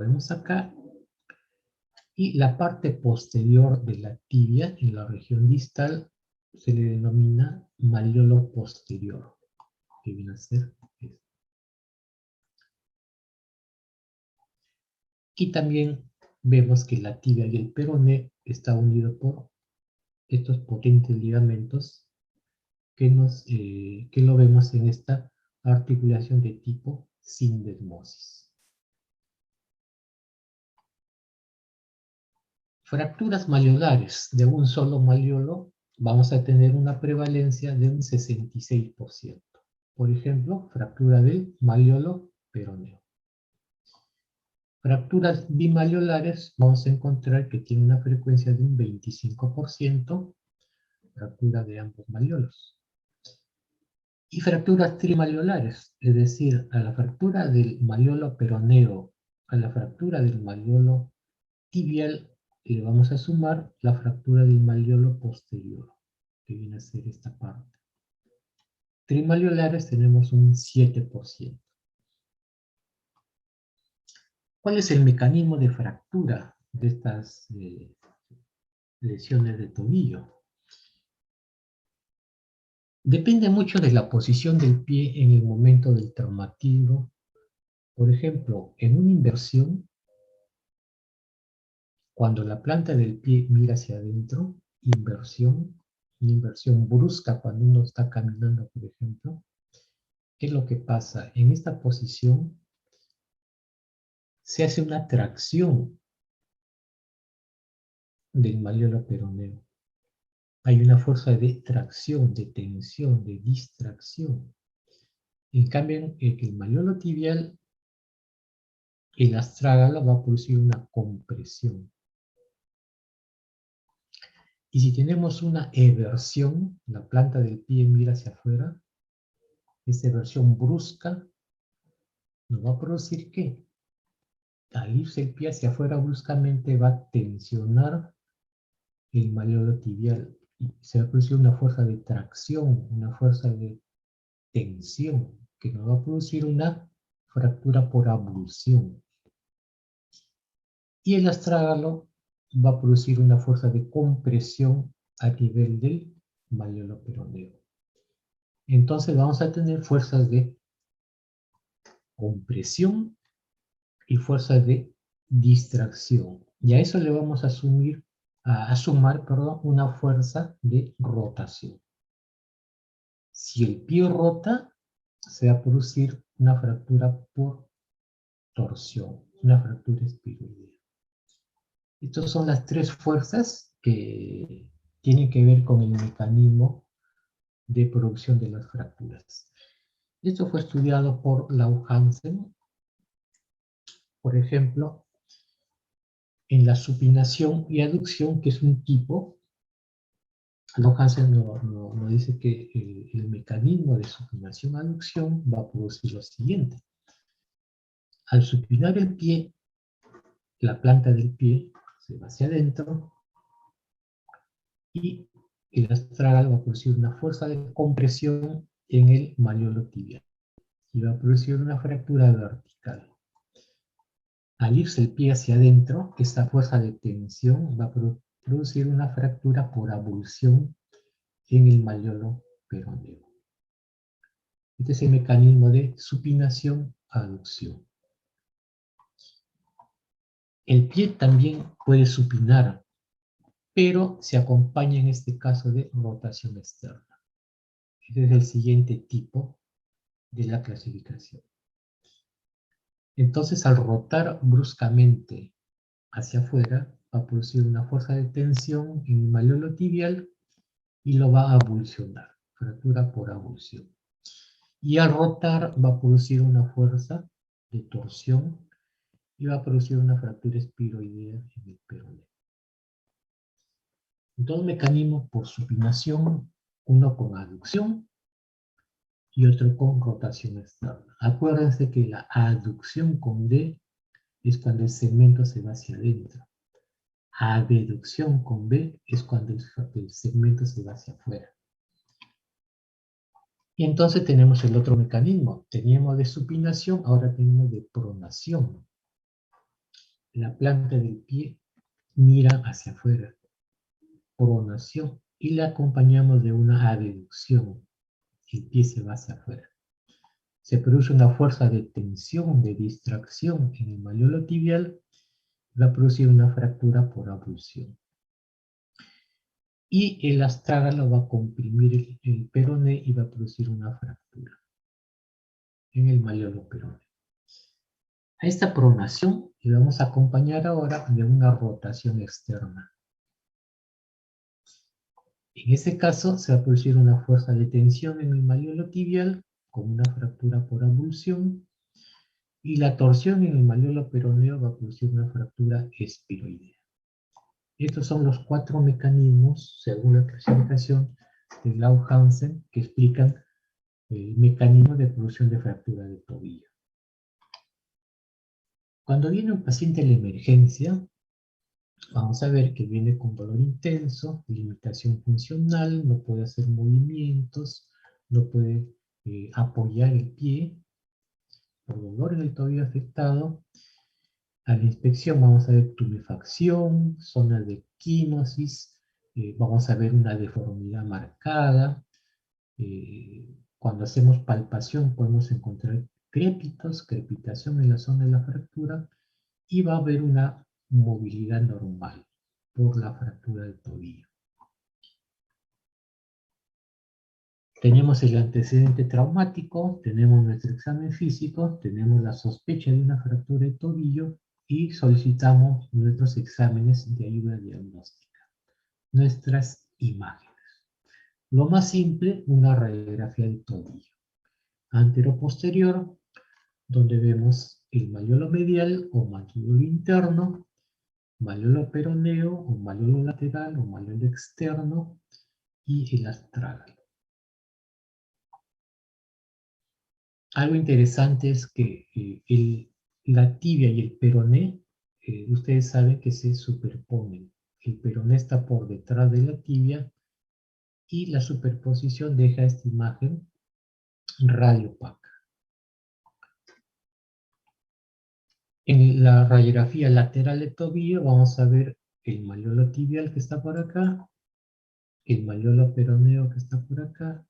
vemos acá. Y la parte posterior de la tibia, en la región distal, se le denomina malleolo posterior, que viene a ser esto. Y también vemos que la tibia y el peroné está unido por estos potentes ligamentos que lo vemos en esta articulación de tipo sindesmosis. Fracturas malleolares de un solo malleolo vamos a tener una prevalencia de un 66%. Por ejemplo, fractura del malleolo peroneo. Fracturas bimalleolares vamos a encontrar que tiene una frecuencia de un 25%, fractura de ambos malleolos. Y fracturas trimalleolares, es decir, a la fractura del malleolo peroneo, a la fractura del malleolo tibial, le vamos a sumar la fractura del malleolo posterior, que viene a ser esta parte. Trimalleolares tenemos un 7%. ¿Cuál es el mecanismo de fractura de estas lesiones de tobillo? Depende mucho de la posición del pie en el momento del traumatismo. Por ejemplo, en una inversión, cuando la planta del pie mira hacia adentro, una inversión brusca cuando uno está caminando, por ejemplo, ¿qué es lo que pasa? En esta posición se hace una tracción del malleolo peroneo. Hay una fuerza de tracción, de tensión, de distracción. En cambio, el malleolo tibial, el astrágalo va a producir una compresión. Y si tenemos una eversión, la planta del pie mira hacia afuera, esta eversión brusca nos va a producir ¿qué? Al irse el pie hacia afuera bruscamente va a tensionar el malleolo tibial y se va a producir una fuerza de tracción, una fuerza de tensión que nos va a producir una fractura por abulsión. Y el astrágalo va a producir una fuerza de compresión a nivel del malleolo peroneo. Entonces vamos a tener fuerzas de compresión y fuerzas de distracción. Y a eso le vamos a sumar una fuerza de rotación. Si el pie rota, se va a producir una fractura por torsión, una fractura espiroidea. Estas son las tres fuerzas que tienen que ver con el mecanismo de producción de las fracturas. Esto fue estudiado por Lau Hansen, por ejemplo, en la supinación y aducción, que es un tipo. Lau Hansen nos dice que el mecanismo de supinación y aducción va a producir lo siguiente. Al supinar el pie, la planta del pie se va hacia adentro y el astrágalo va a producir una fuerza de compresión en el malleolo tibial y va a producir una fractura vertical. Al irse el pie hacia adentro, esta fuerza de tensión va a producir una fractura por abulsión en el malleolo peroneo. Este es el mecanismo de supinación-aducción. El pie también puede supinar, pero se acompaña en este caso de rotación externa. Este es el siguiente tipo de la clasificación. Entonces, al rotar bruscamente hacia afuera, va a producir una fuerza de tensión en el malleolo tibial y lo va a abulsionar, fractura por abulsión. Y al rotar va a producir una fuerza de torsión y va a producir una fractura espiroidea en el peroneo. Dos mecanismos por supinación, uno con aducción y otro con rotación externa. Acuérdense que la aducción con D es cuando el segmento se va hacia adentro. Abducción con B es cuando el segmento se va hacia afuera. Y entonces tenemos el otro mecanismo. Teníamos de supinación, ahora tenemos de pronación. la planta del pie mira hacia afuera, pronación, y la acompañamos de una abducción. El pie se va hacia afuera. Se produce una fuerza de tensión, de distracción en el malleolo tibial, va a producir una fractura por abulsión. Y el astrágalo va a comprimir el peroné y va a producir una fractura en el malleolo peroné. A esta pronación le vamos a acompañar ahora de una rotación externa. En este caso se va a producir una fuerza de tensión en el malleolo tibial con una fractura por abulsión, y la torsión en el malleolo peroneo va a producir una fractura espiroidea. Estos son los 4 mecanismos, según la clasificación de Lau-Hansen, que explican el mecanismo de producción de fractura de tobillo. Cuando viene un paciente a la emergencia, vamos a ver que viene con dolor intenso, limitación funcional, no puede hacer movimientos, no puede apoyar el pie, por dolor en el tobillo afectado. A la inspección vamos a ver tumefacción, zona de quimosis, vamos a ver una deformidad marcada. Cuando hacemos palpación podemos encontrar crépitos, crepitación en la zona de la fractura, y va a haber una movilidad normal por la fractura del tobillo. Tenemos el antecedente traumático, tenemos nuestro examen físico, tenemos la sospecha de una fractura de tobillo y solicitamos nuestros exámenes de ayuda diagnóstica, nuestras imágenes. Lo más simple, una radiografía del tobillo. Antero-posterior, donde vemos el malleolo medial o malleolo interno, malleolo peroneo o malleolo lateral o malleolo externo y el astrágalo. Algo interesante es que la tibia y el peroné, ustedes saben que se superponen. El peroné está por detrás de la tibia y la superposición deja esta imagen radiopaca. En la radiografía lateral del tobillo vamos a ver el malleolo tibial que está por acá, el malleolo peroneo que está por acá,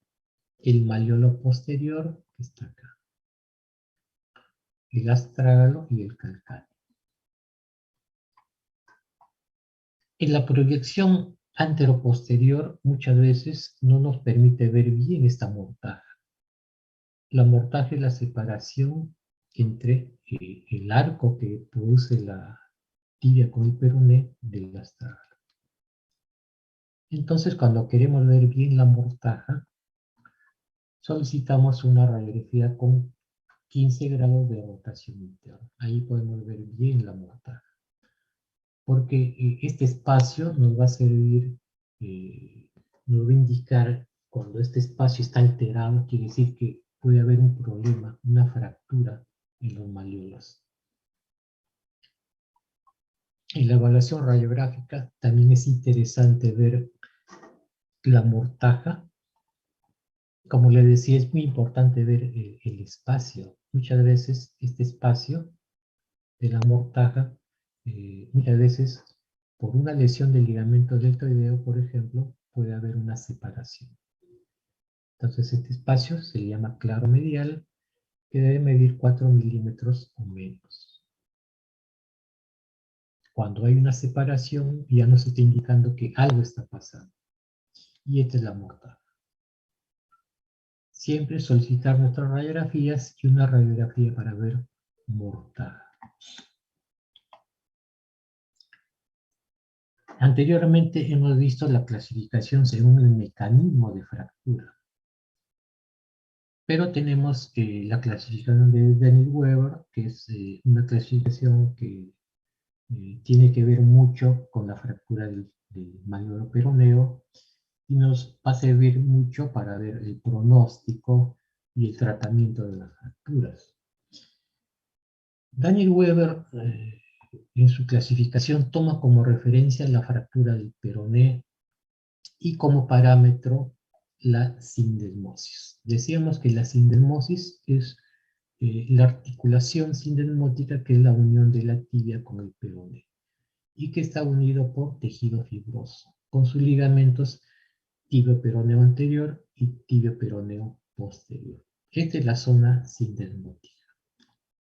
el malleolo posterior que está acá, el astrágalo y el calcáneo. En la proyección anteroposterior muchas veces no nos permite ver bien esta mortaja. La mortaja es la separación entre el arco que produce la tibia con el peroné del astrágalo. Entonces, cuando queremos ver bien la mortaja, solicitamos una radiografía con 15 grados de rotación interna. Ahí podemos ver bien la mortaja. Porque este espacio nos va a servir, nos va a indicar cuando este espacio está alterado, quiere decir que puede haber un problema, una fractura en los malleolos. En la evaluación radiográfica también es interesante ver la mortaja. Como les decía, es muy importante ver el espacio. Muchas veces este espacio de la mortaja, muchas veces por una lesión del ligamento deltoideo, por ejemplo, puede haber una separación. Entonces este espacio se llama claro medial, que debe medir 4 milímetros o menos. Cuando hay una separación, ya nos está indicando que algo está pasando. Y esta es la mortaja. Siempre solicitar nuestras radiografías y una radiografía para ver mortaja. Anteriormente hemos visto la clasificación según el mecanismo de fractura. Pero tenemos la clasificación de Daniel-Weber, que es una clasificación que tiene que ver mucho con la fractura del malleolo peroneo y nos va a servir mucho para ver el pronóstico y el tratamiento de las fracturas. Daniel Weber, en su clasificación, toma como referencia la fractura del peroné y como parámetro la sindesmosis. Decíamos que la sindesmosis es la articulación sindesmótica, que es la unión de la tibia con el peroneo, y que está unido por tejido fibroso, con sus ligamentos tibio-peroneo anterior y tibio-peroneo posterior. Esta es la zona sindesmótica.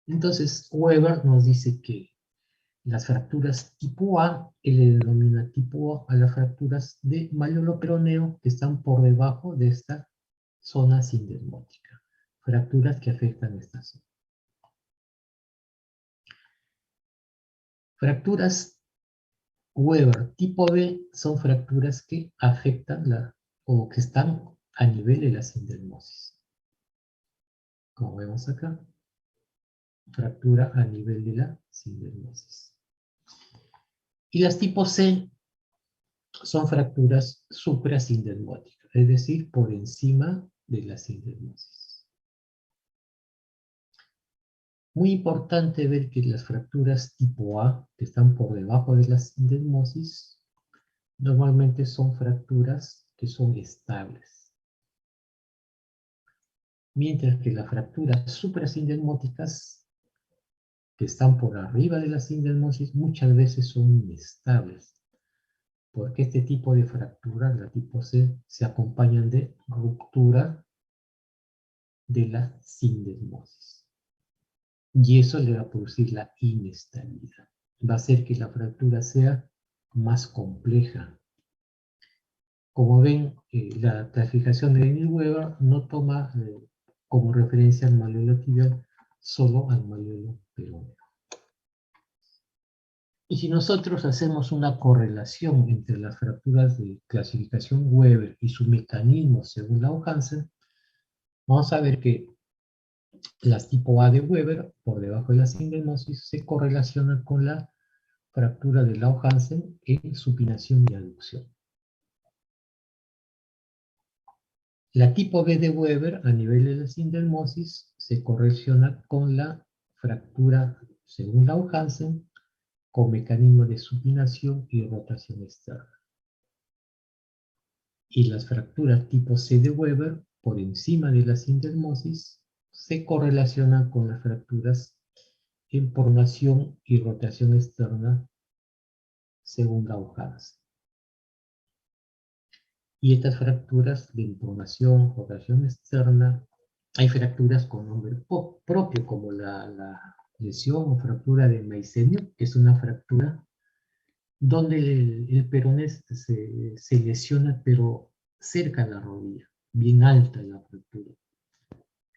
Entonces, Weber nos dice que las fracturas tipo A, él le denomina tipo A las fracturas de malleolo peroneo que están por debajo de esta zona sindesmótica. Fracturas que afectan esta zona. Fracturas Weber tipo B son fracturas que afectan o que están a nivel de la sindesmosis. Como vemos acá, fractura a nivel de la sindesmosis. Y las tipo C son fracturas suprasindesmóticas, es decir, por encima de la sindesmosis. Muy importante ver que las fracturas tipo A, que están por debajo de la sindesmosis, normalmente son fracturas que son estables. Mientras que las fracturas suprasindesmóticas, que están por arriba de la sindesmosis, muchas veces son inestables. Porque este tipo de fracturas, la tipo C, se acompañan de ruptura de la sindesmosis. Y eso le va a producir la inestabilidad. Va a hacer que la fractura sea más compleja. Como ven, la clasificación de Daniel-Weber no toma como referencia al malleolo tibial, solo al malleolo peroneo. Y si nosotros hacemos una correlación entre las fracturas de clasificación Weber y su mecanismo según Lau-Hansen, vamos a ver que las tipo A de Weber, por debajo de la sindesmosis, se correlacionan con la fractura de Lau-Hansen en supinación y aducción. La tipo B de Weber, a nivel de la sindesmosis, se correlaciona con la fractura, según Lau-Hansen, con mecanismo de supinación y rotación externa. Y las fracturas tipo C de Weber, por encima de la sindesmosis, se correlacionan con las fracturas en pronación y rotación externa según Lau-Hansen. Y estas fracturas de pronación, rotación externa, hay fracturas con nombre propio, como la lesión o fractura de Meisenio, que es una fractura donde el peroné se lesiona, pero cerca de la rodilla, bien alta la fractura,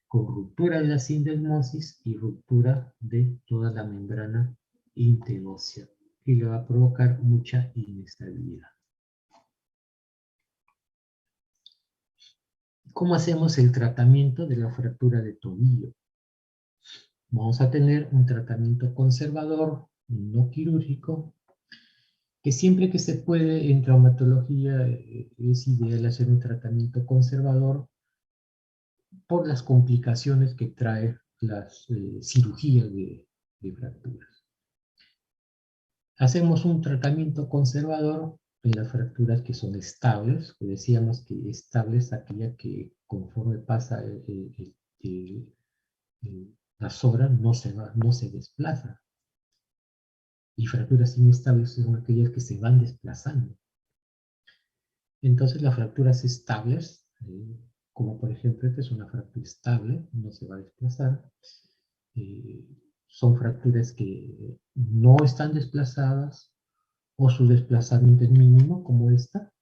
con ruptura de la sindesmosis y ruptura de toda la membrana interósea, y le va a provocar mucha inestabilidad. ¿Cómo hacemos el tratamiento de la fractura de tobillo? Vamos a tener un tratamiento conservador, no quirúrgico, que siempre que se puede en traumatología es ideal hacer un tratamiento conservador por las complicaciones que trae las cirugías de fracturas. Hacemos un tratamiento conservador en las fracturas que son estables, que decíamos que estable es aquella que conforme pasa las horas no se desplaza. Y fracturas inestables son aquellas que se van desplazando. Entonces las fracturas estables, como por ejemplo esta es una fractura estable, no se va a desplazar, son fracturas que no están desplazadas o su desplazamiento es mínimo, como esta.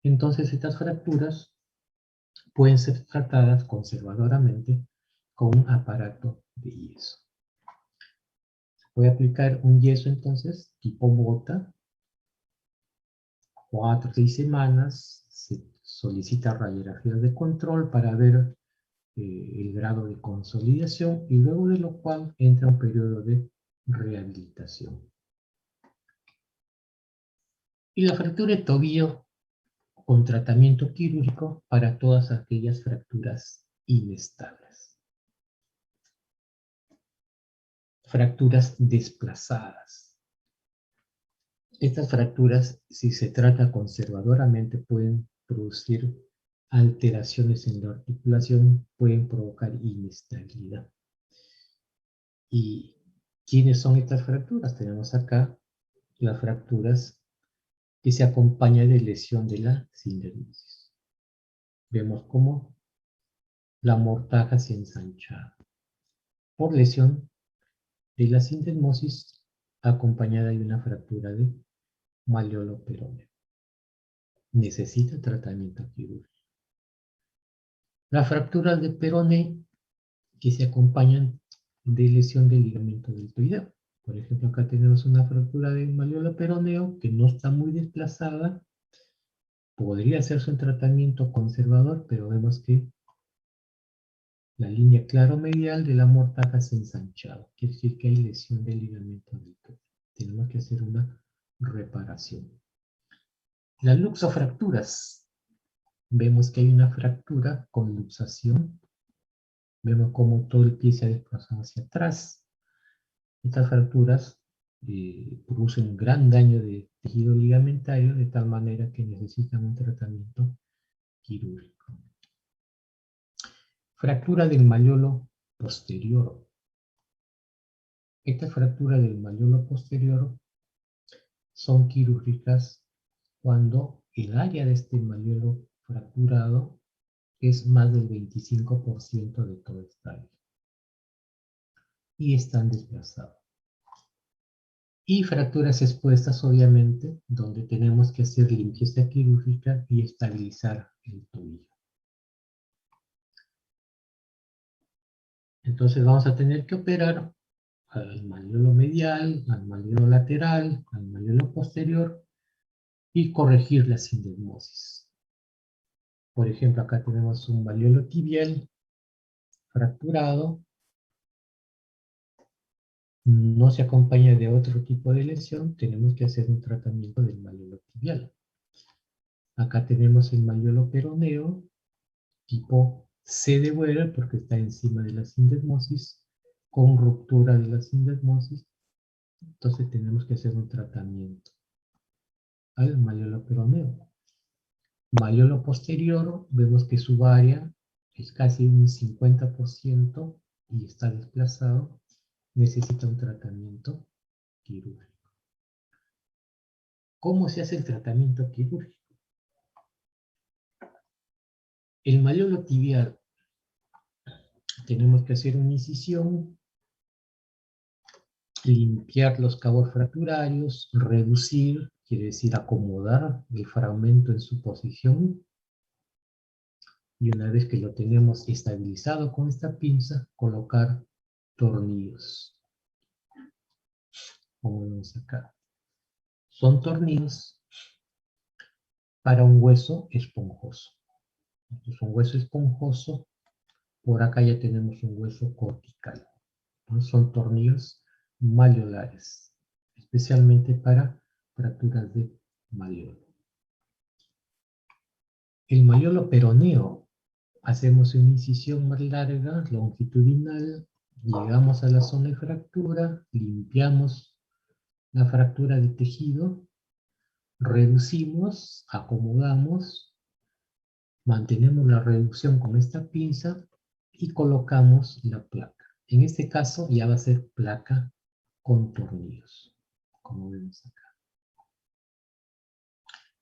Entonces estas fracturas pueden ser tratadas conservadoramente con un aparato de yeso. Voy a aplicar un yeso entonces tipo bota, 4 o 6 semanas, se solicita radiografías de control para ver el grado de consolidación y luego de lo cual entra un periodo de rehabilitación. Y la fractura de tobillo con tratamiento quirúrgico para todas aquellas fracturas inestables. Fracturas desplazadas. Estas fracturas, si se trata conservadoramente, pueden producir alteraciones en la articulación pueden provocar inestabilidad. ¿Y quiénes son estas fracturas? Tenemos acá las fracturas que se acompañan de lesión de la sindesmosis. Vemos cómo la mortaja se ensancha por lesión de la sindesmosis acompañada de una fractura de malleolo peroneo. Necesita tratamiento quirúrgico. Las fracturas de peroné que se acompañan de lesión del ligamento deltoideo. Por ejemplo, acá tenemos una fractura del malleolo peroneo que no está muy desplazada. Podría hacerse un tratamiento conservador, pero vemos que la línea claro-medial de la mortaja se ha ensanchado. Quiere decir que hay lesión del ligamento deltoideo. Tenemos que hacer una reparación. Las luxofracturas. Vemos que hay una fractura con luxación. Vemos cómo todo el pie se ha desplazado hacia atrás. Estas fracturas producen un gran daño de tejido ligamentario, de tal manera que necesitan un tratamiento quirúrgico. Fractura del malleolo posterior. Estas fracturas del malleolo posterior son quirúrgicas cuando el área de este malleolo fracturado es más del 25% de todo esta área y están desplazados. Y fracturas expuestas, obviamente, donde tenemos que hacer limpieza quirúrgica y estabilizar el tobillo. Entonces vamos a tener que operar al malleolo medial, al malleolo lateral, al malleolo posterior y corregir la sindesmosis. Por ejemplo, acá tenemos un malleolo tibial fracturado, no se acompaña de otro tipo de lesión, tenemos que hacer un tratamiento del malleolo tibial. Acá tenemos el malleolo peroneo, tipo C de Weber, porque está encima de la sindesmosis, con ruptura de la sindesmosis, entonces tenemos que hacer un tratamiento al malleolo peroneo. Malleolo posterior, vemos que su área es casi un 50% y está desplazado, necesita un tratamiento quirúrgico. ¿Cómo se hace el tratamiento quirúrgico? El malleolo tibial, tenemos que hacer una incisión, limpiar los cabos fracturarios, reducir, quiere decir acomodar el fragmento en su posición, y una vez que lo tenemos estabilizado con esta pinza, colocar tornillos, como vemos acá. Son tornillos para un hueso esponjoso. Es un hueso esponjoso, por acá ya tenemos un hueso cortical. ¿No? Son tornillos malleolares, especialmente para fracturas de malleolo. El malleolo peroneo, hacemos una incisión más larga, longitudinal, llegamos a la zona de fractura, limpiamos la fractura de tejido, reducimos, acomodamos, mantenemos la reducción con esta pinza y colocamos la placa. En este caso ya va a ser placa con tornillos, como vemos acá.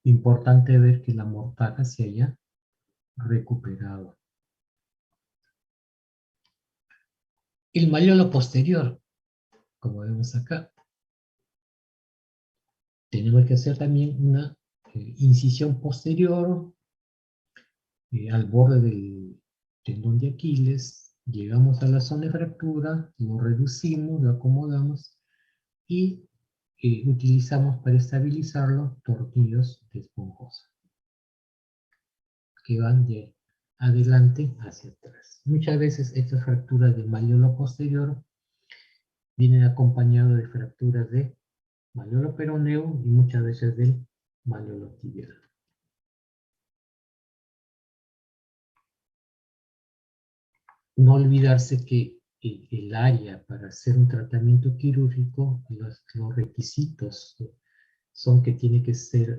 Importante ver que la mortaja se haya recuperado. El malleolo posterior, como vemos acá, tenemos que hacer también una incisión posterior al borde del tendón de Aquiles, llegamos a la zona de fractura, lo reducimos, lo acomodamos y utilizamos para estabilizarlo tornillos de esponjosa que van de adelante hacia atrás. Muchas veces estas fracturas del malleolo posterior vienen acompañadas de fracturas de malleolo peroneo y muchas veces del malleolo tibial. No olvidarse que el área para hacer un tratamiento quirúrgico, los requisitos son que tiene que ser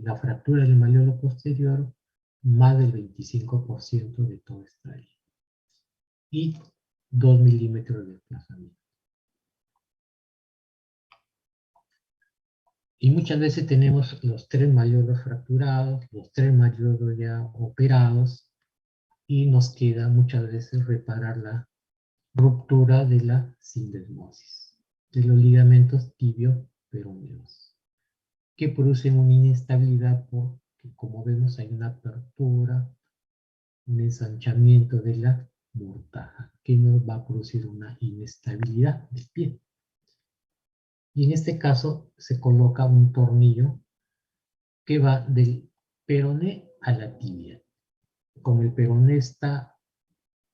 la fractura del malleolo posterior más del 25% de toda esta área. Y 2 milímetros de desplazamiento. Y muchas veces tenemos los 3 malleolos fracturados, los 3 malleolos ya operados, y nos queda muchas veces reparar la ruptura de la sindesmosis, de los ligamentos tibio-peroneos, que producen una inestabilidad porque, como vemos, hay una apertura, un ensanchamiento de la mortaja, que nos va a producir una inestabilidad del pie. Y en este caso se coloca un tornillo que va del peroné a la tibia. Como el peroné está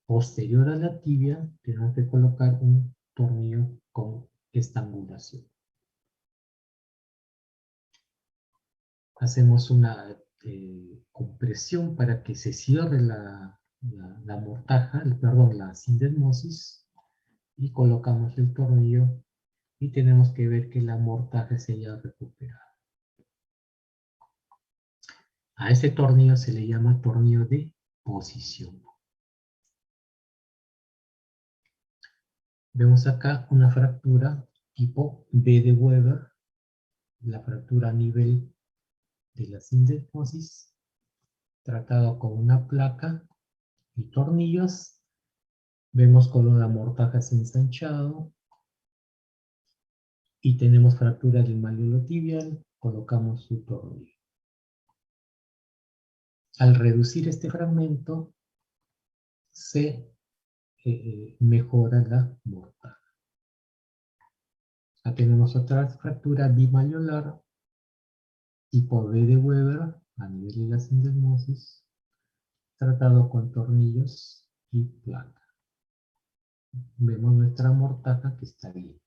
posterior a la tibia, tenemos que colocar un tornillo con estrangulación. Hacemos una compresión para que se cierre la mortaja, perdón, la sindesmosis, y colocamos el tornillo y tenemos que ver que la mortaja se haya recuperado. A este tornillo se le llama tornillo de posición. Vemos acá una fractura tipo B de Weber, la fractura a nivel de la sindesmosis, tratado con una placa y tornillos. Vemos con la mortaja se ensanchado y tenemos fractura del malleolo tibial, colocamos su tornillo. Al reducir este fragmento, se mejora la mortaja. Acá tenemos otra fractura bimalleolar tipo B de Weber a nivel de la sindesmosis, tratado con tornillos y placa. Vemos nuestra mortaja que está bien.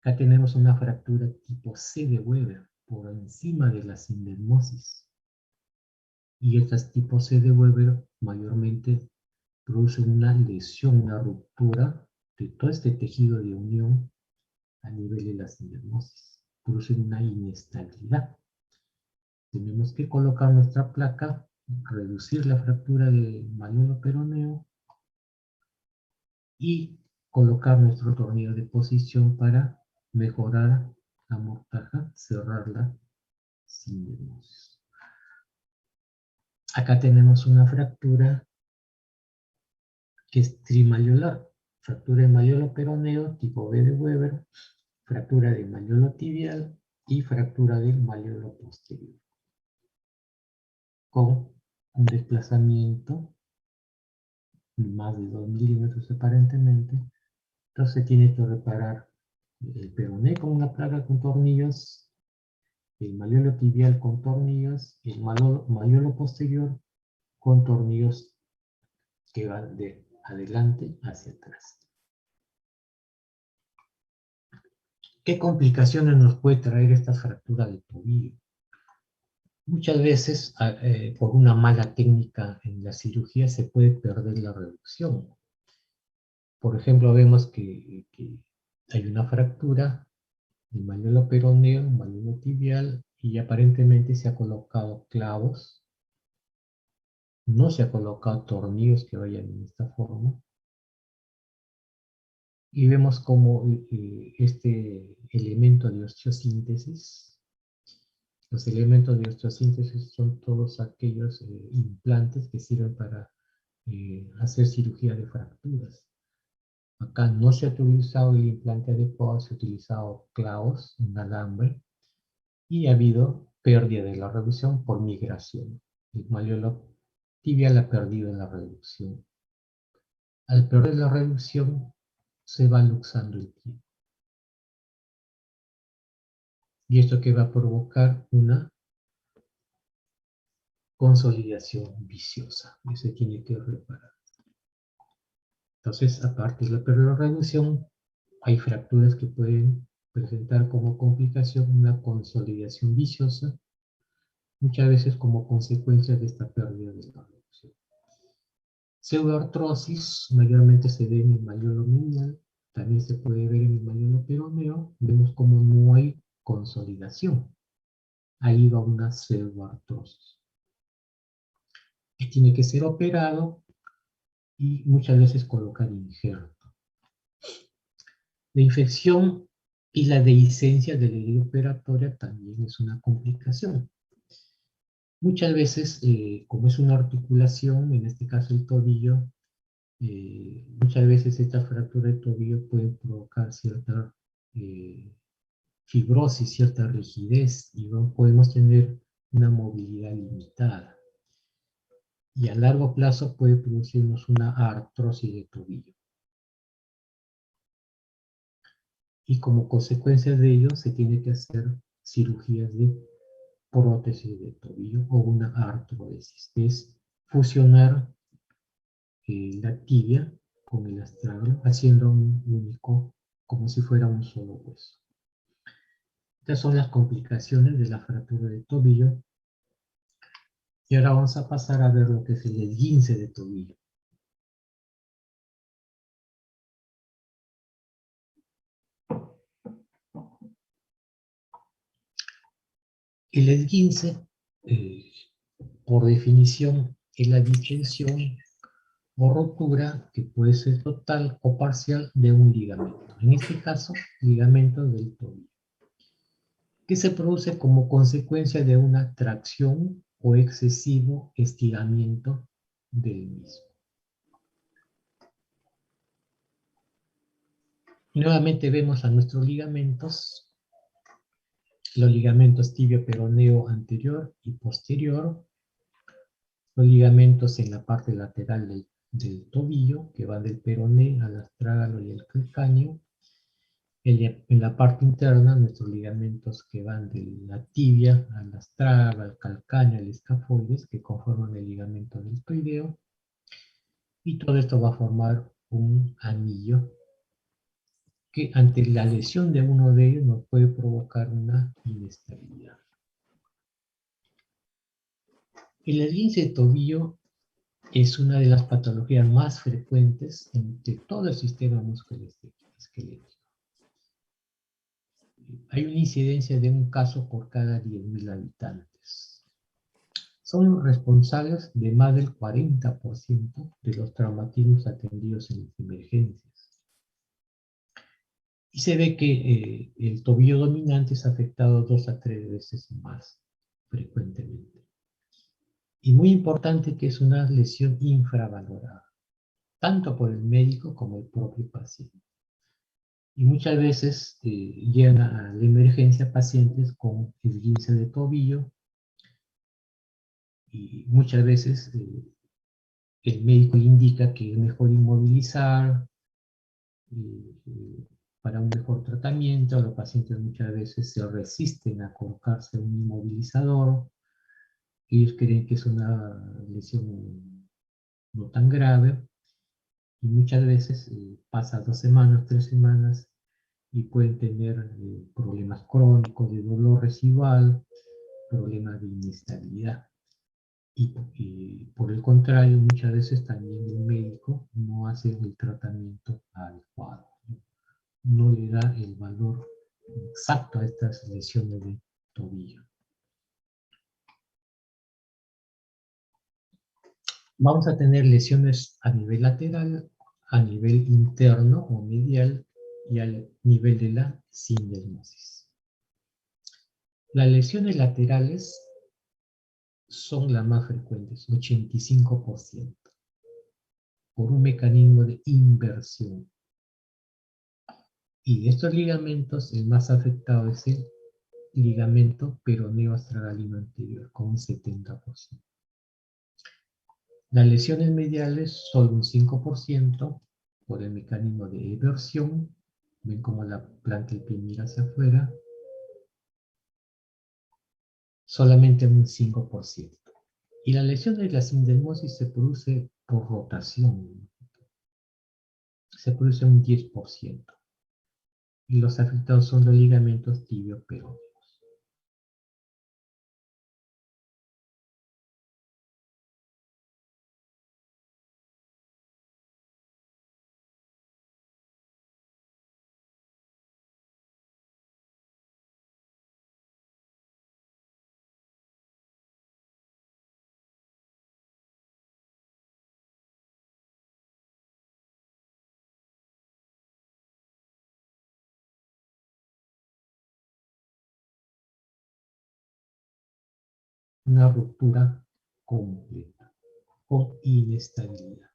Acá tenemos una fractura tipo C de Weber por encima de la sindesmosis. Y estas tipo C de Weber mayormente producen una lesión, una ruptura de todo este tejido de unión a nivel de la sindesmosis. Producen una inestabilidad. Tenemos que colocar nuestra placa, reducir la fractura del malleolo peroneo y colocar nuestro tornillo de posición para mejorar la mortaja, cerrarla sin sindesmosis. Acá tenemos una fractura que es trimalleolar, fractura de malleolo peroneo tipo B de Weber, fractura del malleolo tibial y fractura del malleolo posterior, con un desplazamiento de más de 2 milímetros aparentemente. Entonces se tiene que reparar el peroné con una placa con tornillos, el malleolo tibial con tornillos, el malleolo posterior con tornillos que van de adelante hacia atrás. ¿Qué complicaciones nos puede traer esta fractura del tobillo? Muchas veces, por una mala técnica en la cirugía, se puede perder la reducción. Por ejemplo, vemos que hay una fractura del malleolo peroneo, malleolo tibial, y aparentemente se ha colocado clavos, no se ha colocado tornillos que vayan en esta forma, y vemos como este elemento de osteosíntesis, los elementos de osteosíntesis son todos aquellos implantes que sirven para hacer cirugía de fracturas. Acá no se ha utilizado el implante adecuado, se ha utilizado clavos, un alambre, y ha habido pérdida de la reducción por migración. El malleolo tibial ha perdido la reducción. Al perder la reducción, se va luxando el pie. Y esto que va a provocar una consolidación viciosa. Y se tiene que reparar. Entonces, aparte de la pérdida de la reducción, hay fracturas que pueden presentar como complicación una consolidación viciosa, muchas veces como consecuencia de esta pérdida de la reducción. Pseudoartrosis mayormente se ve en el malleolo medial, también se puede ver en el malleolo peroneo. Vemos como no hay consolidación. Ahí va una pseudoartrosis. que tiene que ser operado y muchas veces colocar injerto. La infección y la dehiscencia de la herida operatoria también es una complicación. Muchas veces, como es una articulación, en este caso el tobillo, muchas veces esta fractura de tobillo puede provocar cierta fibrosis, cierta rigidez, y podemos tener una movilidad limitada. Y a largo plazo puede producirnos una artrosis de tobillo. Y como consecuencia de ello se tiene que hacer cirugías de prótesis de tobillo o una artrodesis, que es fusionar la tibia con el astragalio, haciendo un único, como si fuera un solo hueso. Estas son las complicaciones de la fractura de tobillo. Y ahora vamos a pasar a ver lo que es el esguince de tobillo. El esguince, eh, por definición, es la distensión o rotura que puede ser total o parcial de un ligamento. En este caso, ligamento del tobillo, que se produce como consecuencia de una tracción o excesivo estiramiento del mismo. Nuevamente vemos a nuestros ligamentos tibio peroneo anterior y posterior, los ligamentos en la parte lateral del tobillo, que van del peroné al astrágalo y el calcáneo. En la parte interna, nuestros ligamentos que van de la tibia al astrágalo, al calcáneo, al escafoides, que conforman el ligamento deltoideo. Y todo esto va a formar un anillo que ante la lesión de uno de ellos nos puede provocar una inestabilidad. El esguince de tobillo es una de las patologías más frecuentes de todo el sistema musculoesquelético. Hay una incidencia de un caso por cada 10.000 habitantes. Son responsables de más del 40% de los traumatismos atendidos en las emergencias. Y se ve que el tobillo dominante es afectado 2 a 3 veces más frecuentemente. Y muy importante que es una lesión infravalorada, tanto por el médico como el propio paciente. Y muchas veces llegan a la emergencia pacientes con esguince de tobillo y muchas veces el médico indica que es mejor inmovilizar para un mejor tratamiento. Los pacientes muchas veces se resisten a colocarse un inmovilizador. Ellos creen que es una lesión no tan grave y muchas veces pasa 2 semanas, 3 semanas y pueden tener problemas crónicos de dolor residual, problemas de inestabilidad. Y por el contrario, muchas veces también el médico no hace el tratamiento adecuado, no le da el valor exacto a estas lesiones de tobillo. Vamos a tener lesiones a nivel lateral, a nivel interno o medial y al nivel de la sindesmosis. Las lesiones laterales son las más frecuentes, 85%, por un mecanismo de inversión. Y de estos ligamentos, el más afectado es el ligamento peroneo astragalino anterior, con un 70%. Las lesiones mediales, solo un 5%, por el mecanismo de eversión. Ven cómo la planta del pie mira hacia afuera. Solamente un 5%. Y la lesión de la sindesmosis se produce por rotación. Se produce un 10%. Y los afectados son los ligamentos tibio-peroneo. una ruptura completa, con inestabilidad.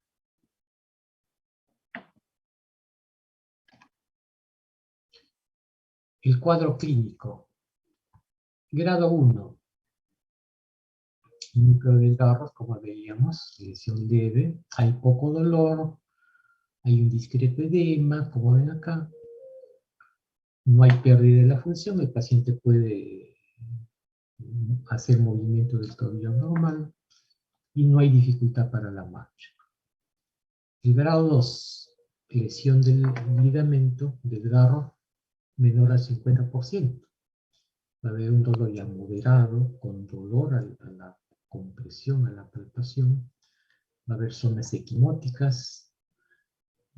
El cuadro clínico. Grado 1. Microdelgados, como veíamos, lesión leve, hay poco dolor, hay un discreto edema, como ven acá, no hay pérdida de la función, el paciente puede hacer movimiento del tobillo normal y no hay dificultad para la marcha. El grado 2, lesión del ligamento delgado menor al 50%. Va a haber un dolor ya moderado, con dolor a la compresión, a la palpación. Va a haber zonas equimóticas.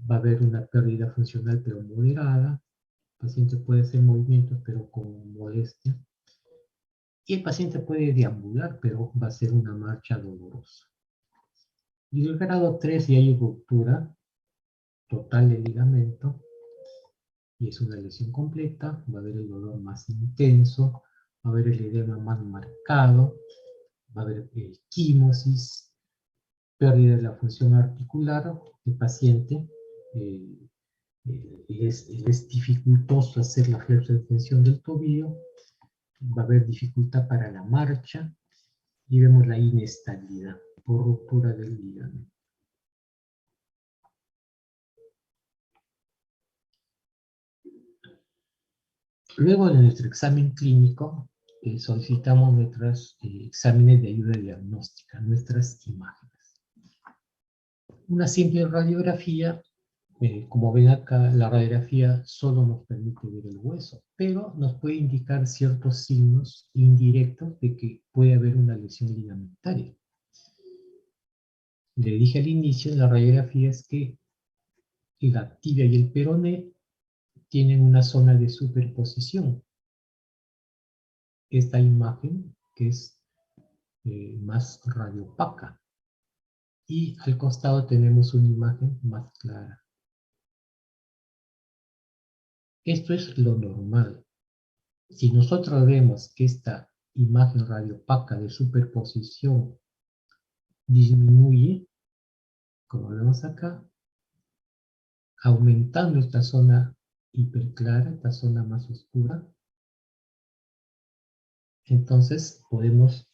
Va a haber una pérdida funcional pero moderada. El paciente puede hacer movimientos pero con molestia. Y el paciente puede deambular, pero va a ser una marcha dolorosa. Y el grado 3 ya hay ruptura total del ligamento y es una lesión completa, va a haber el dolor más intenso, va a haber el edema más marcado, va a haber equimosis, pérdida de la función articular, el paciente es dificultoso hacer la flexioextensión del tobillo, va a haber dificultad para la marcha y vemos la inestabilidad por ruptura del ligamento. Luego de nuestro examen clínico, solicitamos nuestros exámenes de ayuda diagnóstica, nuestras imágenes. Una simple radiografía, como ven acá, la radiografía solo nos permite ver el hueso, pero nos puede indicar ciertos signos indirectos de que puede haber una lesión ligamentaria. Le dije al inicio en la radiografía es que la tibia y el peroné tienen una zona de superposición. Esta imagen, que es más radiopaca, y al costado tenemos una imagen más clara. Esto es lo normal. Si nosotros vemos que esta imagen radiopaca de superposición disminuye, como vemos acá, aumentando esta zona hiperclara, esta zona más oscura, entonces podemos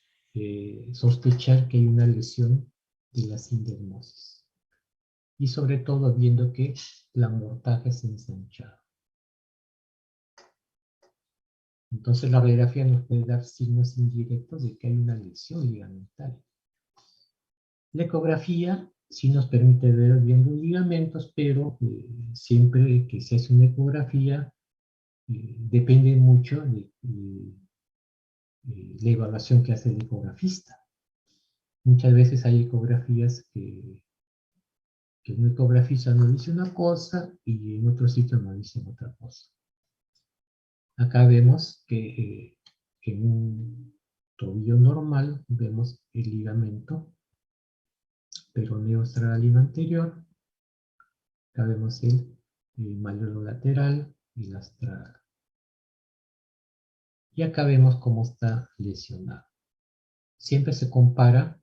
sospechar que hay una lesión de la sindesmosis. Y sobre todo viendo que la mortaja es ensanchada. Entonces la radiografía nos puede dar signos indirectos de que hay una lesión ligamentaria. La ecografía sí nos permite ver bien los ligamentos, pero siempre que se hace una ecografía depende mucho de la evaluación que hace el ecografista. Muchas veces hay ecografías que un ecografista nos dice una cosa y en otro sitio nos dicen otra cosa. Acá vemos que en un tobillo normal vemos el ligamento peroneo extragalino anterior. Acá vemos el malleolo lateral y la astragal. Y acá vemos cómo está lesionado. Siempre se compara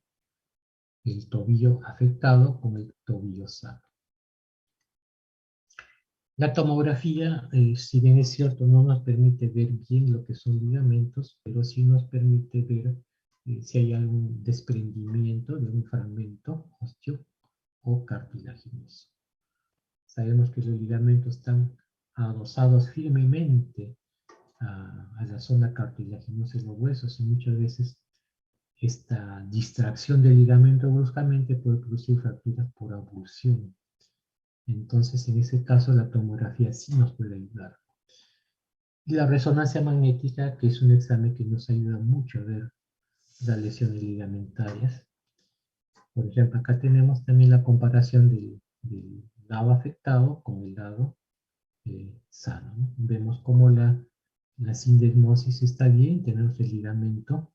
el tobillo afectado con el tobillo sano. La tomografía, si bien es cierto, no nos permite ver bien lo que son ligamentos, pero sí nos permite ver si hay algún desprendimiento de un fragmento óseo o cartilaginoso. Sabemos que los ligamentos están adosados firmemente a la zona cartilaginosa de los huesos y muchas veces esta distracción del ligamento bruscamente puede producir fracturas por abulsión. Entonces, en ese caso, la tomografía sí nos puede ayudar. Y la resonancia magnética, que es un examen que nos ayuda mucho a ver las lesiones ligamentarias. Por ejemplo, acá tenemos también la comparación del lado afectado con el lado sano, ¿no? Vemos cómo la sindesmosis está bien, tenemos el ligamento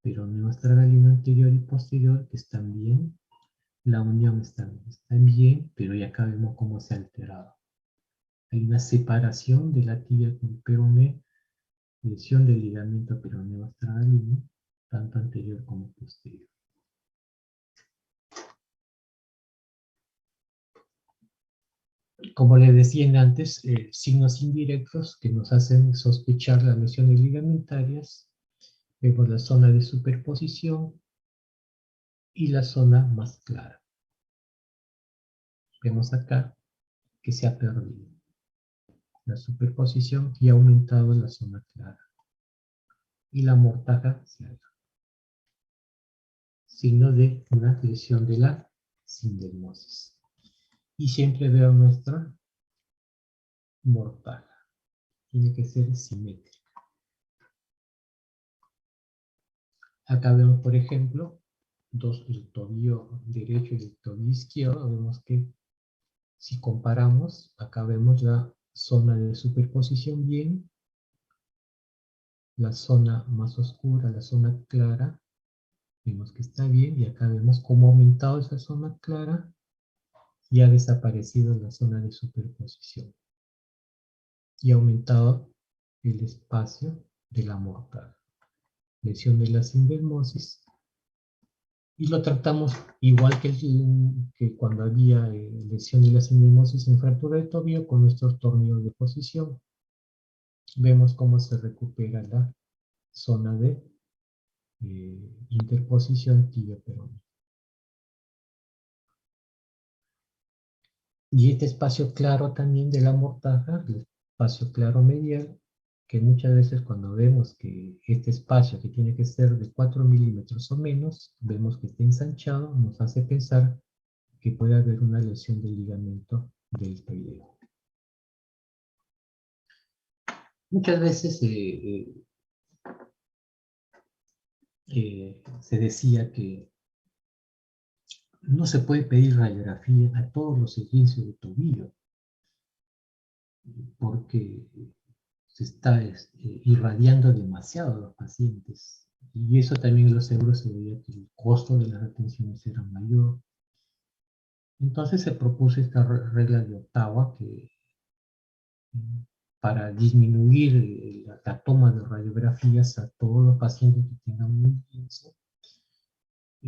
peroneo extragalino anterior y posterior que están bien, la unión está bien, pero ya acá vemos cómo se ha alterado. Hay una separación de la tibia con el peroné, lesión del ligamento peroneo extragalino, tanto anterior como posterior. Como les decía antes, signos indirectos que nos hacen sospechar las lesiones ligamentarias. Vemos la zona de superposición y la zona más clara. Vemos acá que se ha perdido la superposición y ha aumentado la zona clara. Y la mortaja se ha ido. Signo de una lesión de la sindermosis. Y siempre veo nuestra mortaja. Tiene que ser simétrica. Acá vemos, por ejemplo, el tobillo derecho y el tobillo izquierdo. Vemos que si comparamos, acá vemos la zona de superposición bien, la zona más oscura, la zona clara, vemos que está bien, y acá vemos cómo ha aumentado esa zona clara y ha desaparecido la zona de superposición. Y ha aumentado el espacio de la mortaja. Lesión de la sindermosis. Y lo tratamos igual que cuando había lesión de la sindermosis en fractura de tobillo con nuestros tornillos de posición. Vemos cómo se recupera la zona de interposición tibio-peroneo. Y este espacio claro también de la mortaja, el espacio claro medial, que muchas veces cuando vemos que este espacio que tiene que ser de 4 milímetros o menos, vemos que está ensanchado, nos hace pensar que puede haber una lesión del ligamento deltoideo. Muchas veces se decía que no se puede pedir radiografía a todos los esguinces de tobillo, porque se está irradiando demasiado a los pacientes. Y eso también en los seguros se veía que el costo de las atenciones era mayor. Entonces se propuso esta regla de Ottawa que para disminuir la toma de radiografías a todos los pacientes que tengan un esguince,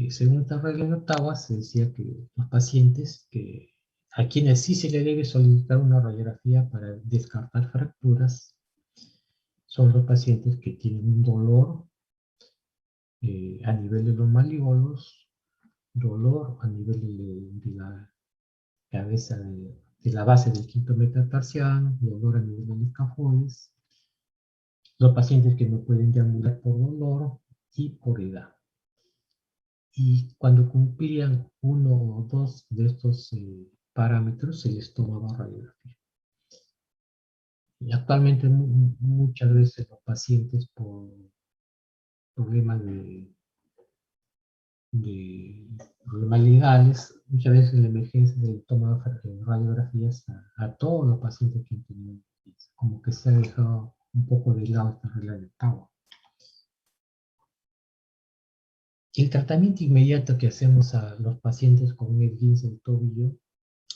según esta regla de Ottawa se decía que los pacientes a quienes sí se le debe solicitar una radiografía para descartar fracturas son los pacientes que tienen un dolor a nivel de los malleolos, dolor a nivel de la cabeza, de la base del quinto metatarsiano, dolor a nivel de los escafoides, los pacientes que no pueden deambular por dolor y por edad. Y cuando cumplían uno o dos de estos parámetros se les tomaba radiografía. Y actualmente muchas veces los pacientes por problemas de problemas legales, muchas veces en la emergencia se le toma radiografías a todos los pacientes que han tenido emergencia, como que se ha dejado un poco de lado esta regla de Ottawa. El tratamiento inmediato que hacemos a los pacientes con un esguince del tobillo,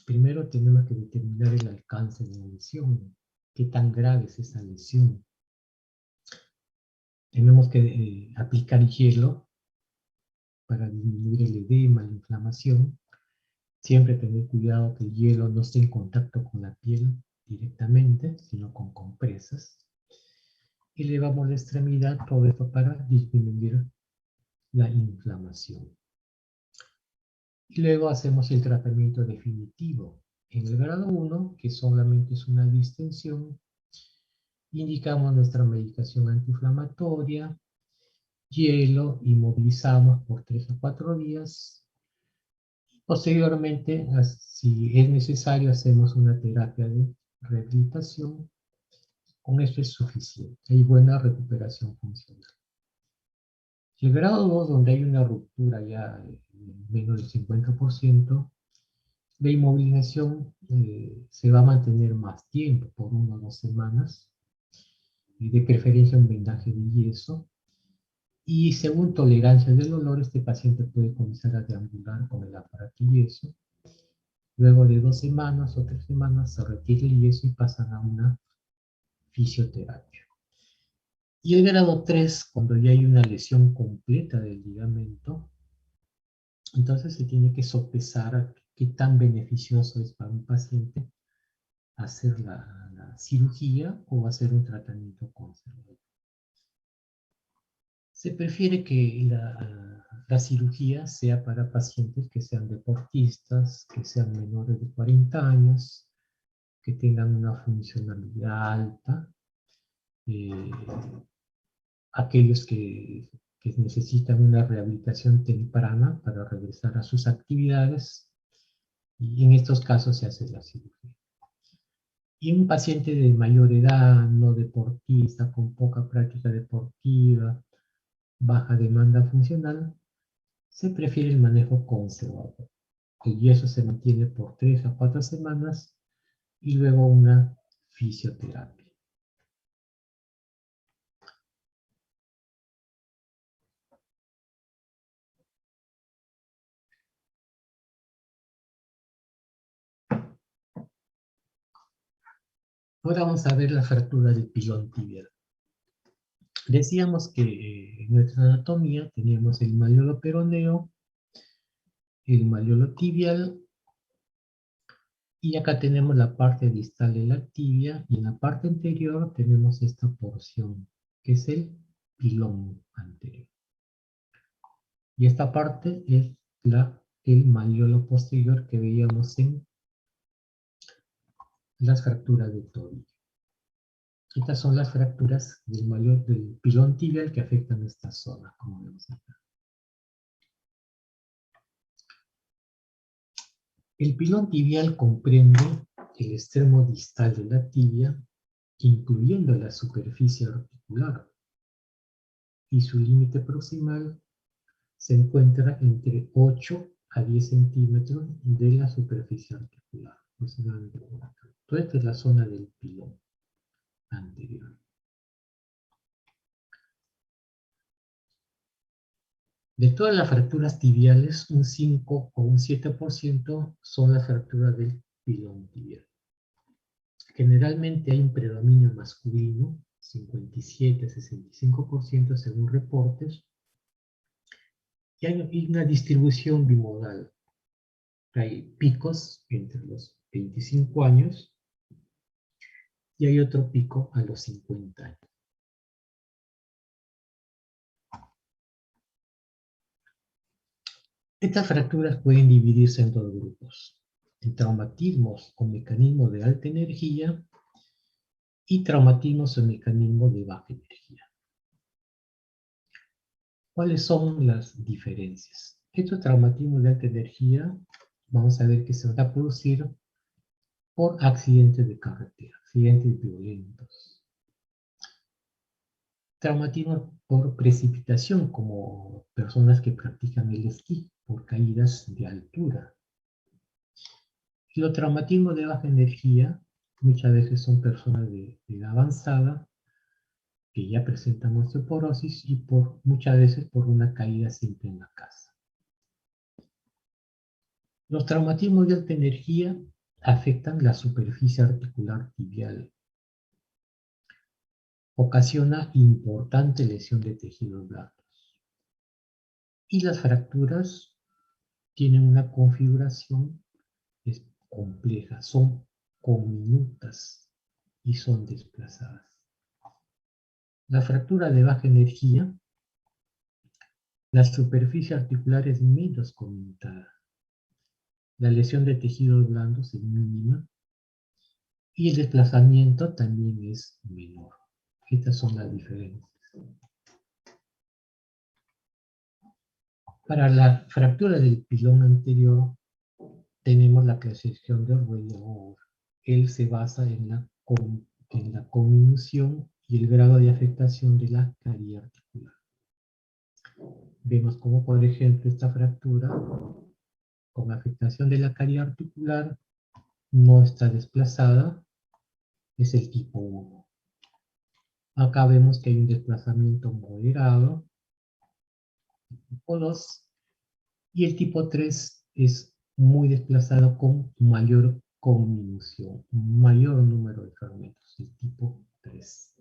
primero tenemos que determinar el alcance de la lesión, qué tan grave es esa lesión. Tenemos que aplicar hielo para disminuir el edema, la inflamación. Siempre tener cuidado que el hielo no esté en contacto con la piel directamente, sino con compresas. Y elevamos la extremidad, todo esto para disminuir la inflamación. Y luego hacemos el tratamiento definitivo. En el grado 1, que solamente es una distensión, indicamos nuestra medicación antiinflamatoria, hielo, inmovilizamos por 3 a 4 días. Posteriormente, si es necesario, hacemos una terapia de rehabilitación. Con esto es suficiente. Hay buena recuperación funcional. El grado 2, donde hay una ruptura ya de menos del 50%, la inmovilización se va a mantener más tiempo, por 1 o 2 semanas, y de preferencia un vendaje de yeso. Y según tolerancia del dolor, este paciente puede comenzar a deambular con el aparato yeso. Luego de 2 semanas o 3 semanas se retira el yeso y pasan a una fisioterapia. Y el grado 3, cuando ya hay una lesión completa del ligamento, entonces se tiene que sopesar qué tan beneficioso es para un paciente hacer la cirugía o hacer un tratamiento conservador. Se prefiere que la cirugía sea para pacientes que sean deportistas, que sean menores de 40 años, que tengan una funcionalidad alta, eh, aquellos que necesitan una rehabilitación temprana para regresar a sus actividades, y en estos casos se hace la cirugía. Y un paciente de mayor edad, no deportista, con poca práctica deportiva, baja demanda funcional, se prefiere el manejo conservador. El yeso se mantiene por 3 a 4 semanas y luego una fisioterapia. Ahora vamos a ver la fractura del pilón tibial. Decíamos que en nuestra anatomía teníamos el malleolo peroneo, el malleolo tibial, y acá tenemos la parte distal de la tibia, y en la parte anterior tenemos esta porción, que es el pilón anterior. Y esta parte es el malleolo posterior que veíamos en las fracturas de tobillo. Estas son las fracturas del pilón tibial que afectan esta zona, como vemos acá. El pilón tibial comprende el extremo distal de la tibia, incluyendo la superficie articular, y su límite proximal se encuentra entre 8 a 10 centímetros de la superficie articular, aproximadamente por acá. Toda esta es la zona del pilón anterior. De todas las fracturas tibiales, un 5 o un 7% son las fracturas del pilón tibial. Generalmente hay un predominio masculino, 57 a 65% según reportes, y hay una distribución bimodal. Hay picos entre los 25 años y hay otro pico a los 50 años. Estas fracturas pueden dividirse en dos grupos: en traumatismos con mecanismo de alta energía y traumatismos o mecanismo de baja energía. ¿Cuáles son las diferencias? Estos traumatismos de alta energía, vamos a ver que se van a producir por accidentes de carretera, accidentes violentos. Traumatismos por precipitación, como personas que practican el esquí, por caídas de altura. Y los traumatismos de baja energía, muchas veces son personas de edad avanzada, que ya presentan osteoporosis y muchas veces por una caída simple en la casa. Los traumatismos de alta energía afectan la superficie articular tibial. Ocasiona importante lesión de tejidos blandos. Y las fracturas tienen una configuración compleja, son conminutas y son desplazadas. La fractura de baja energía, la superficie articular es menos conminutada. La lesión de tejidos blandos es mínima y el desplazamiento también es menor. Estas son las diferencias. Para la fractura del pilón anterior tenemos la clasificación de Orwell. Él se basa en la conminución y el grado de afectación de la carie articular. Vemos como, por ejemplo, esta fractura con afectación de la carie articular no está desplazada, es el tipo 1. Acá vemos que hay un desplazamiento moderado, tipo 2, y el tipo 3 es muy desplazado con mayor conminución, mayor número de fragmentos, el tipo 3.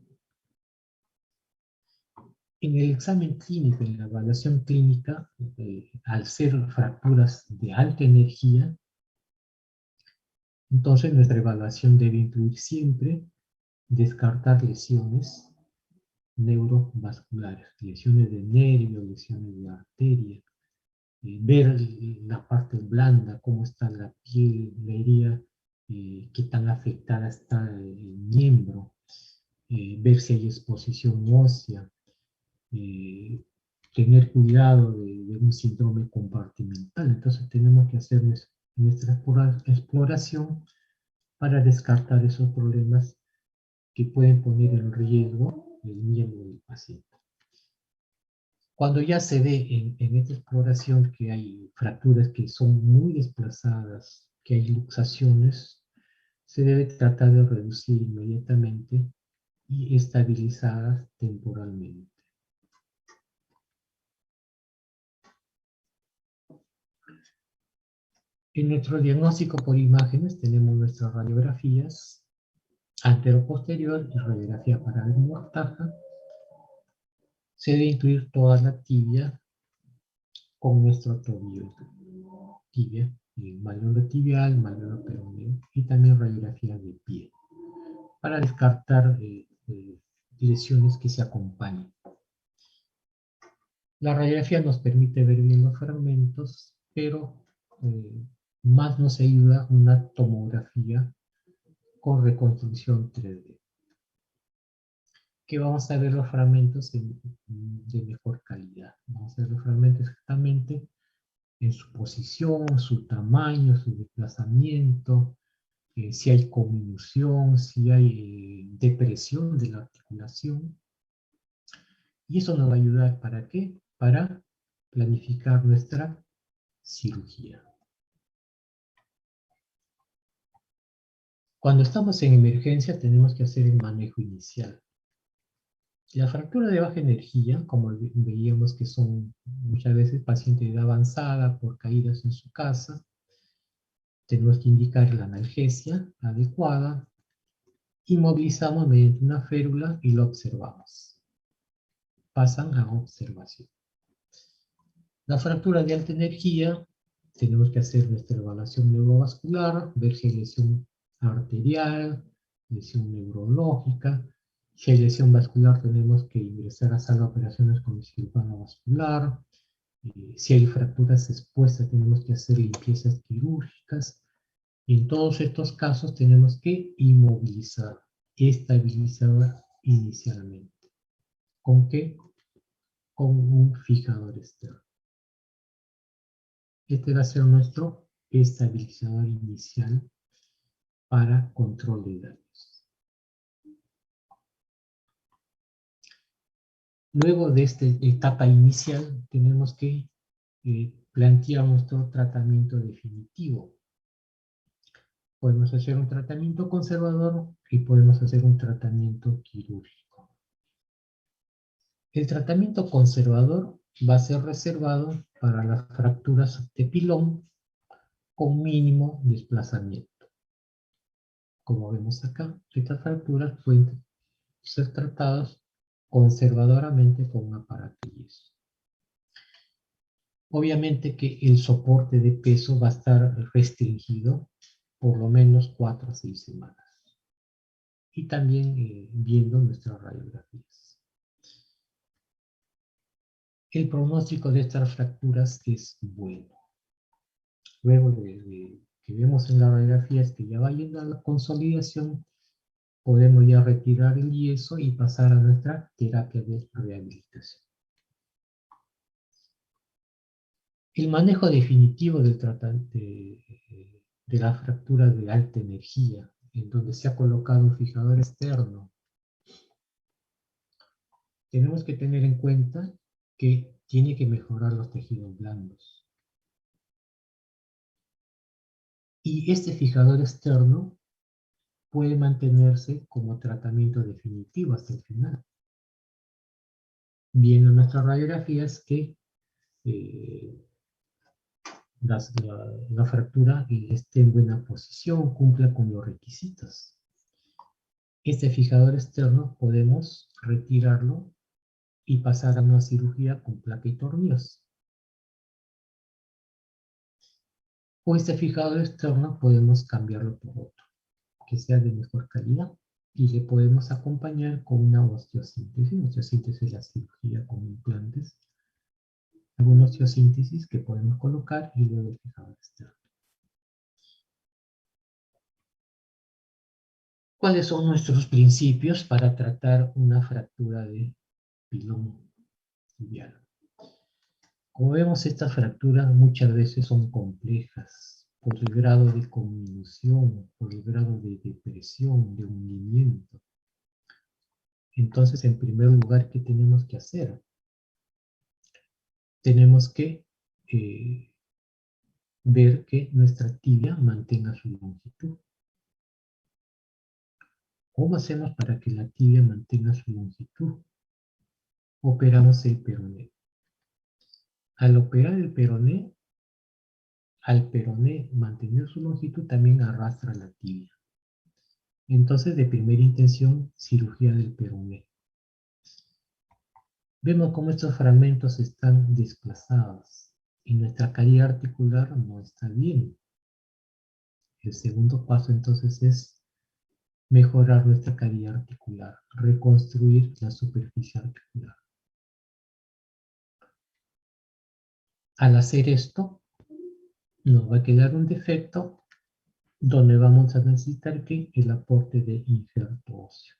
En el examen clínico, en la evaluación clínica, al ser fracturas de alta energía, entonces nuestra evaluación debe incluir siempre descartar lesiones neurovasculares, lesiones de nervios, lesiones de arteria, ver la parte blanda, cómo está la piel, la herida, qué tan afectada está el miembro, ver si hay exposición ósea, eh, tener cuidado de un síndrome compartimental. Entonces tenemos que hacer nuestra exploración para descartar esos problemas que pueden poner en riesgo el miembro del paciente. Cuando ya se ve en esta exploración que hay fracturas que son muy desplazadas, que hay luxaciones, se debe tratar de reducir inmediatamente y estabilizarlas temporalmente. En nuestro diagnóstico por imágenes tenemos nuestras radiografías antero-posterior y radiografía para ver mortaja. Se debe incluir toda la tibia con nuestro tobillo. Tibia, malleolo tibial, malleolo peroneo y también radiografía de pie para descartar lesiones que se acompañen. La radiografía nos permite ver bien los fragmentos, pero más nos ayuda una tomografía con reconstrucción 3D, que vamos a ver los fragmentos de mejor calidad. Vamos a ver los fragmentos exactamente en su posición, su tamaño, su desplazamiento, si hay conminución, si hay depresión de la articulación. Y eso nos va a ayudar ¿para qué? Para planificar nuestra cirugía. Cuando estamos en emergencia tenemos que hacer el manejo inicial. La fractura de baja energía, como veíamos que son muchas veces pacientes de edad avanzada por caídas en su casa, tenemos que indicar la analgesia adecuada, inmovilizamos mediante una férula y lo observamos. Pasan a observación. La fractura de alta energía, tenemos que hacer nuestra evaluación neurovascular, ver si hay lesión arterial, lesión neurológica. Si hay lesión vascular, tenemos que ingresar a sala de operaciones con el cirujano vascular. Si hay fracturas expuestas, tenemos que hacer limpiezas quirúrgicas. En todos estos casos tenemos que inmovilizar, estabilizar inicialmente. ¿Con qué? Con un fijador externo. Este va a ser nuestro estabilizador inicial para control de daños. Luego de esta etapa inicial, tenemos que plantear nuestro tratamiento definitivo. Podemos hacer un tratamiento conservador y podemos hacer un tratamiento quirúrgico. El tratamiento conservador va a ser reservado para las fracturas de pilón con mínimo desplazamiento. Como vemos acá, estas fracturas pueden ser tratadas conservadoramente con un aparato yeso. Obviamente que el soporte de peso va a estar restringido por lo menos 4 a 6 semanas. Y también viendo nuestras radiografías. El pronóstico de estas fracturas es bueno. Luego de que vemos en las radiografías que ya va yendo a la consolidación, podemos ya retirar el yeso y pasar a nuestra terapia de rehabilitación. El manejo definitivo del de la fractura de alta energía, en donde se ha colocado un fijador externo, tenemos que tener en cuenta que tiene que mejorar los tejidos blandos. Y este fijador externo puede mantenerse como tratamiento definitivo hasta el final. Viendo nuestras radiografías que la fractura esté en buena posición, cumpla con los requisitos. Este fijador externo podemos retirarlo y pasar a una cirugía con placa y tornillos. O este fijador externo podemos cambiarlo por otro, que sea de mejor calidad, y le podemos acompañar con una osteosíntesis. Osteosíntesis es la cirugía con implantes. Alguna osteosíntesis que podemos colocar y luego el fijador externo. ¿Cuáles son nuestros principios para tratar una fractura de pilón tibial? Como vemos, estas fracturas muchas veces son complejas por el grado de conminución, por el grado de depresión, de hundimiento. Entonces, en primer lugar, ¿qué tenemos que hacer? Tenemos que ver que nuestra tibia mantenga su longitud. ¿Cómo hacemos para que la tibia mantenga su longitud? Operamos el peroné. Al operar el peroné, al peroné mantener su longitud, también arrastra la tibia. Entonces, de primera intención, cirugía del peroné. Vemos cómo estos fragmentos están desplazados y nuestra caída articular no está bien. El segundo paso entonces es mejorar nuestra caída articular, reconstruir la superficie articular. Al hacer esto, nos va a quedar un defecto donde vamos a necesitar que el aporte de injerto óseo.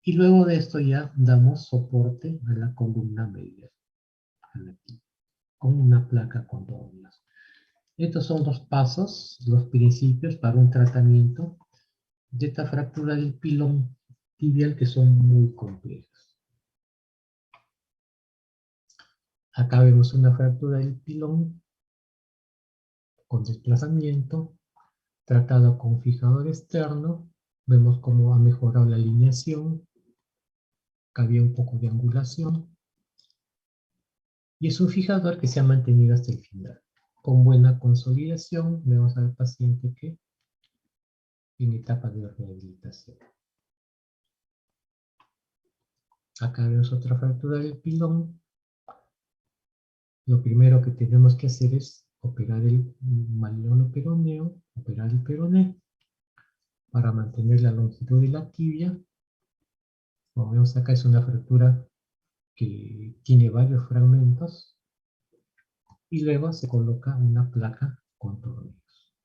Y luego de esto ya damos soporte a la columna media, con una placa con tornillos. Estos son los pasos, los principios para un tratamiento de esta fractura del pilón tibial que son muy complejas. Acá vemos una fractura del pilón con desplazamiento, tratado con fijador externo. Vemos cómo ha mejorado la alineación, que había un poco de angulación. Y es un fijador que se ha mantenido hasta el final. Con buena consolidación, vemos al paciente que en etapa de rehabilitación. Acá vemos otra fractura del pilón. Lo primero que tenemos que hacer es operar el malleolo peroneo, operar el peroné, para mantener la longitud de la tibia. Como vemos acá, es una fractura que tiene varios fragmentos, y luego se coloca una placa con tornillos.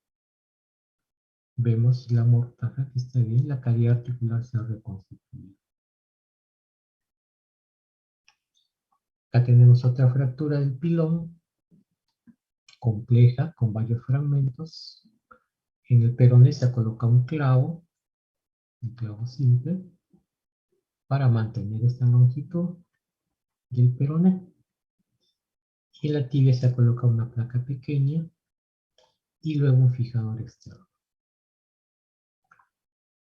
Vemos la mortaja que está bien, la cavidad articular se ha reconstituido. Acá tenemos otra fractura del pilón, compleja, con varios fragmentos. En el peroné se coloca un clavo simple, para mantener esta longitud del peroné. Y en la tibia se coloca una placa pequeña y luego un fijador externo.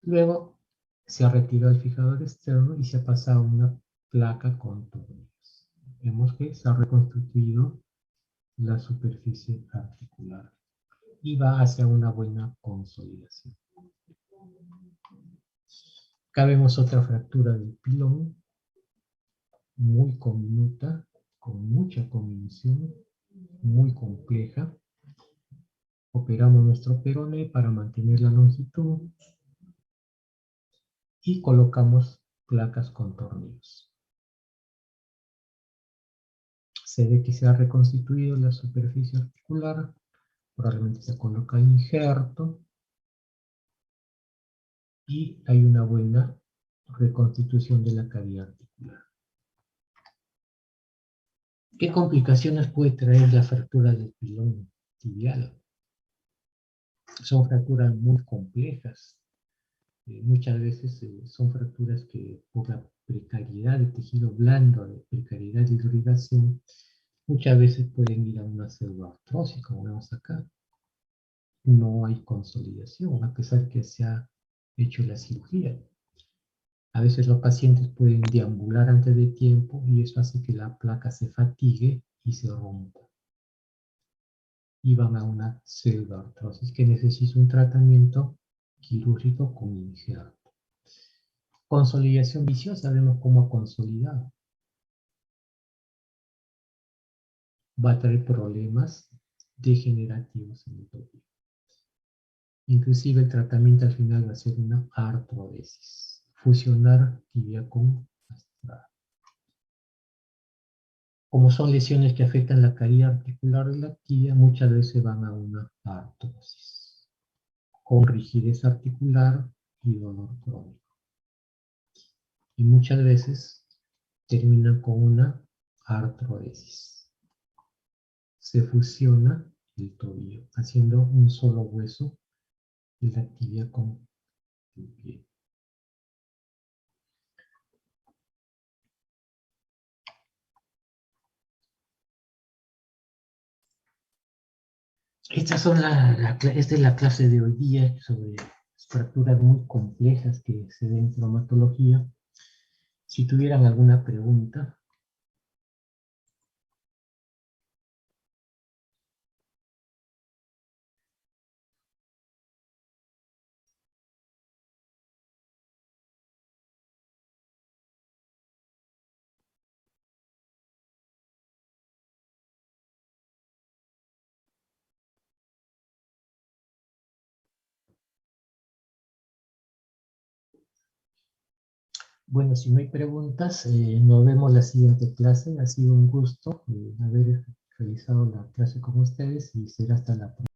Luego se ha retirado el fijador externo y se ha pasado una placa con tornillos. Vemos que se ha reconstituido la superficie articular y va hacia una buena consolidación. Acá vemos otra fractura del pilón, muy comminuta, con mucha conminución, muy compleja. Operamos nuestro peroné para mantener la longitud y colocamos placas con tornillos. Se ve que se ha reconstituido la superficie articular, probablemente se coloca el injerto y hay una buena reconstitución de la cavidad articular. ¿Qué complicaciones puede traer la fractura del pilón tibial? Son fracturas muy complejas. Muchas veces son fracturas que por la precariedad de tejido blando, de precariedad de irrigación, muchas veces pueden ir a una pseudoartrosis, como vemos acá. No hay consolidación, a pesar que se ha hecho la cirugía. A veces los pacientes pueden deambular antes de tiempo y eso hace que la placa se fatigue y se rompa. Y van a una pseudoartrosis que necesita un tratamiento quirúrgico con injerto. Consolidación viciosa, vemos cómo ha consolidado. Va a traer problemas degenerativos en el tobillo. Inclusive el tratamiento al final va a ser una artrodesis. Fusionar tibia con astral. Como son lesiones que afectan la caída articular de la tibia, muchas veces van a una artrosis, con rigidez articular y dolor crónico. Y muchas veces terminan con una artrodesis. Se fusiona el tobillo, haciendo un solo hueso de la tibia con el pie. Esta es la clase de hoy día sobre fracturas muy complejas que se ven en traumatología. Si tuvieran alguna pregunta. Bueno, si no hay preguntas, nos vemos la siguiente clase. Ha sido un gusto haber realizado la clase con ustedes y será hasta la próxima.